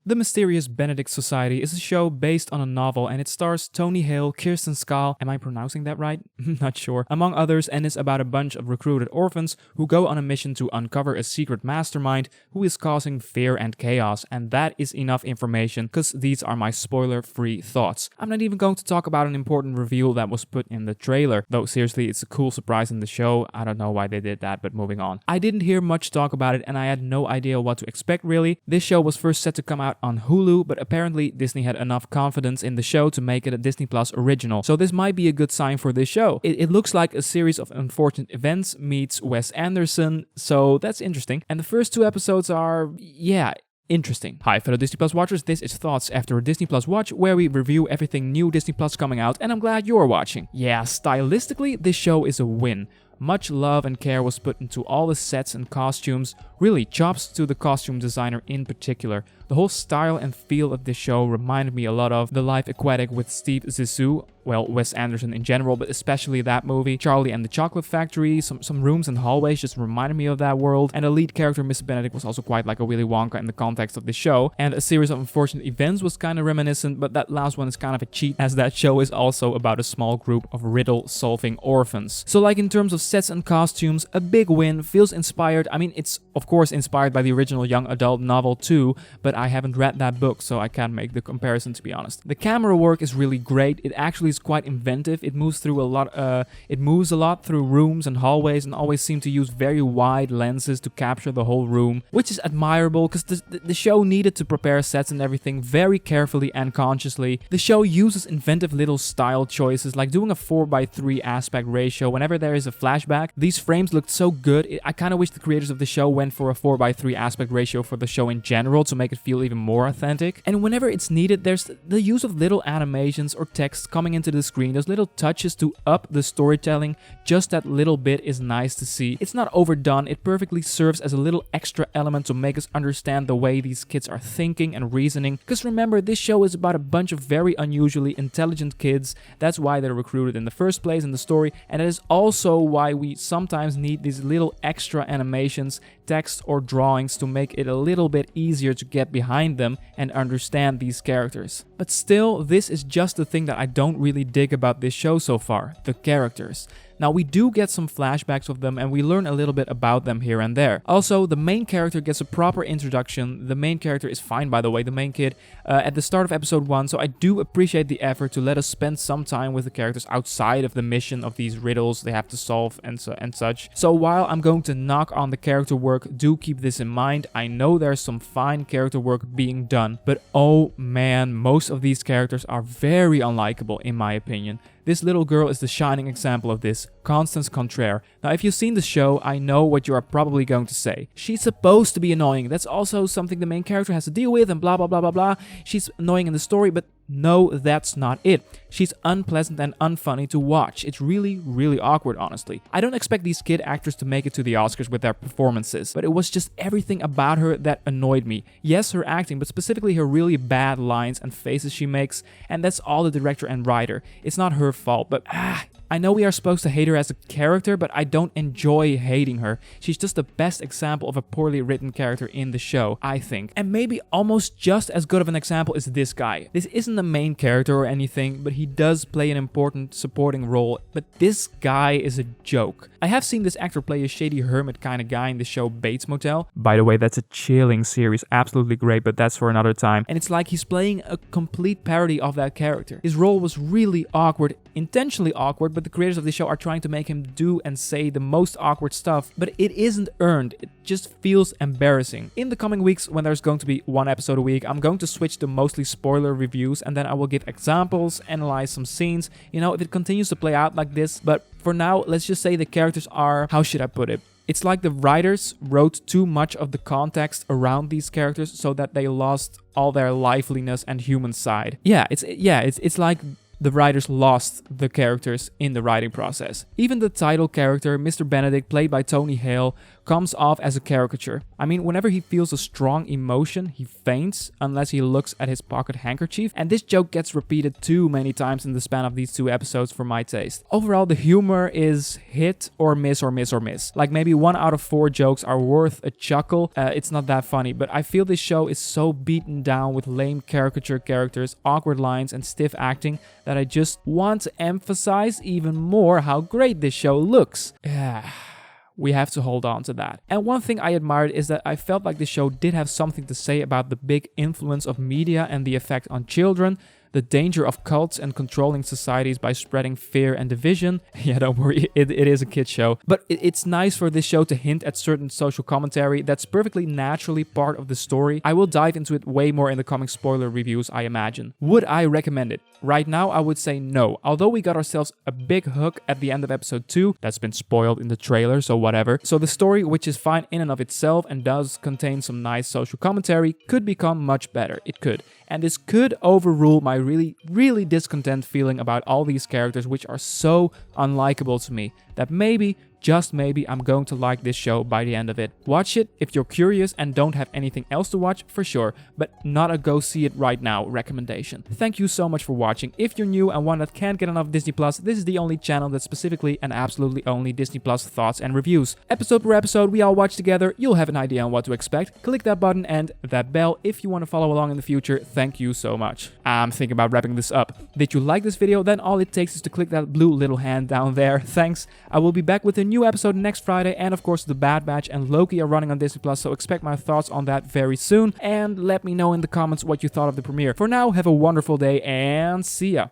The Mysterious Benedict Society is a show based on a novel and it stars Tony Hale, Kirsten Schaal, am I pronouncing that right? Not sure, among others, and is about a bunch of recruited orphans who go on a mission to uncover a secret mastermind who is causing fear and chaos, and that is enough information because these are my spoiler-free thoughts. I'm not even going to talk about an important reveal that was put in the trailer, though seriously it's a cool surprise in the show. I don't know why they did that, but moving on. I didn't hear much talk about it and I had no idea what to expect really. This show was first set to come out on Hulu, but apparently Disney had enough confidence in the show to make it a Disney Plus original, so this might be a good sign for this show. It looks like a series of unfortunate events meets Wes Anderson, so that's interesting. And the first 2 episodes are, interesting. Hi fellow Disney Plus watchers, this is Thoughts After a Disney Plus Watch, where we review everything new Disney Plus coming out, and I'm glad you're watching. Yeah, stylistically, this show is a win. Much love and care was put into all the sets and costumes. Really, chops to the costume designer in particular. The whole style and feel of this show reminded me a lot of The Life Aquatic with Steve Zissou, well, Wes Anderson in general, but especially that movie. Charlie and the Chocolate Factory, some rooms and hallways just reminded me of that world, and the lead character, Miss Benedict, was also quite like a Willy Wonka in the context of the show, and A Series of Unfortunate Events was kind of reminiscent, but that last one is kind of a cheat, as that show is also about a small group of riddle-solving orphans. So like in terms of sets and costumes, a big win, feels inspired. I mean, it's of course inspired by the original young adult novel too, but I haven't read that book, so I can't make the comparison, to be honest. The camera work is really great. It actually is quite inventive. It moves a lot through rooms and hallways, and always seems to use very wide lenses to capture the whole room, which is admirable because the show needed to prepare sets and everything very carefully and consciously. The show uses inventive little style choices, like doing a 4:3 aspect ratio whenever there is a flashback. These frames looked so good. I kind of wish the creators of the show went for a 4:3 aspect ratio for the show in general to make it feel even more authentic. And whenever it's needed, there's the use of little animations or text coming into the screen. Those little touches to up the storytelling. Just that little bit is nice to see. It's not overdone. It perfectly serves as a little extra element to make us understand the way these kids are thinking and reasoning. Because remember, this show is about a bunch of very unusually intelligent kids. That's why they're recruited in the first place in the story, and that is also why we sometimes need these little extra animations, text or drawings to make it a little bit easier to get behind them and understand these characters. But still, this is just the thing that I don't really dig about this show so far, the characters. Now, we do get some flashbacks of them and we learn a little bit about them here and there. Also, the main character gets a proper introduction. The main character is fine, by the way, the main kid, at the start of episode 1, so I do appreciate the effort to let us spend some time with the characters outside of the mission of these riddles they have to solve and such. So while I'm going to knock on the character work, do keep this in mind. I know there's some fine character work being done, but oh man, most of these characters are very unlikable in my opinion. This little girl is the shining example of this, Constance Contraire. Now, if you've seen the show, I know what you are probably going to say. She's supposed to be annoying. That's also something the main character has to deal with and blah blah blah blah blah. She's annoying in the story, but no, that's not it. She's unpleasant and unfunny to watch. It's really, really awkward, honestly. I don't expect these kid actors to make it to the Oscars with their performances, but it was just everything about her that annoyed me. Yes, her acting, but specifically her really bad lines and faces she makes, and that's all the director and writer. It's not her fault, but I know we are supposed to hate her as a character, but I don't enjoy hating her. She's just the best example of a poorly written character in the show, I think. And maybe almost just as good of an example is this guy. This isn't the main character or anything, but he does play an important supporting role. But this guy is a joke. I have seen this actor play a shady hermit kind of guy in the show Bates Motel. By the way, that's a chilling series, absolutely great, but that's for another time. And it's like he's playing a complete parody of that character. His role was really awkward, intentionally awkward, but the creators of the show are trying to make him do and say the most awkward stuff, but it isn't earned. It just feels embarrassing. In the coming weeks, when there's going to be 1 episode a week, I'm going to switch to mostly spoiler reviews, and then I will give examples, analyze some scenes, if it continues to play out like this. But for now, let's just say the characters are, how should I put it? It's like the writers wrote too much of the context around these characters so that they lost all their liveliness and human side. It's like the writers lost the characters in the writing process. Even the title character, Mr. Benedict, played by Tony Hale, comes off as a caricature. I mean, whenever he feels a strong emotion, he faints unless he looks at his pocket handkerchief, and this joke gets repeated too many times in the span of these 2 episodes for my taste. Overall, the humor is hit or miss or miss or miss. Like maybe 1 out of 4 jokes are worth a chuckle. It's not that funny, but I feel this show is so beaten down with lame caricature characters, awkward lines, and stiff acting that I just want to emphasize even more how great this show looks. We have to hold on to that. And one thing I admired is that I felt like the show did have something to say about the big influence of media and the effect on children, the danger of cults and controlling societies by spreading fear and division. Yeah, don't worry, it is a kid's show. But it's nice for this show to hint at certain social commentary that's perfectly naturally part of the story. I will dive into it way more in the coming spoiler reviews, I imagine. Would I recommend it? Right now, I would say no. Although we got ourselves a big hook at the end of episode 2, that's been spoiled in the trailer, so whatever. So the story, which is fine in and of itself and does contain some nice social commentary, could become much better. It could. And this could overrule my really discontent feeling about all these characters, which are so unlikable to me, that maybe, just maybe, I'm going to like this show by the end of it. Watch it if you're curious and don't have anything else to watch, for sure, but not a go see it right now recommendation. Thank you so much for watching. If you're new and one that can't get enough Disney Plus, this is the only channel that's specifically and absolutely only Disney Plus thoughts and reviews. Episode per episode, we all watch together, you'll have an idea on what to expect. Click that button and that bell if you want to follow along in the future. Thank you so much. I'm thinking about wrapping this up. Did you like this video? Then all it takes is to click that blue little hand down there. Thanks. I will be back with a new episode next Friday, and of course the Bad Batch and Loki are running on Disney Plus, so expect my thoughts on that very soon, and let me know in the comments what you thought of the premiere. For now, have a wonderful day and see ya!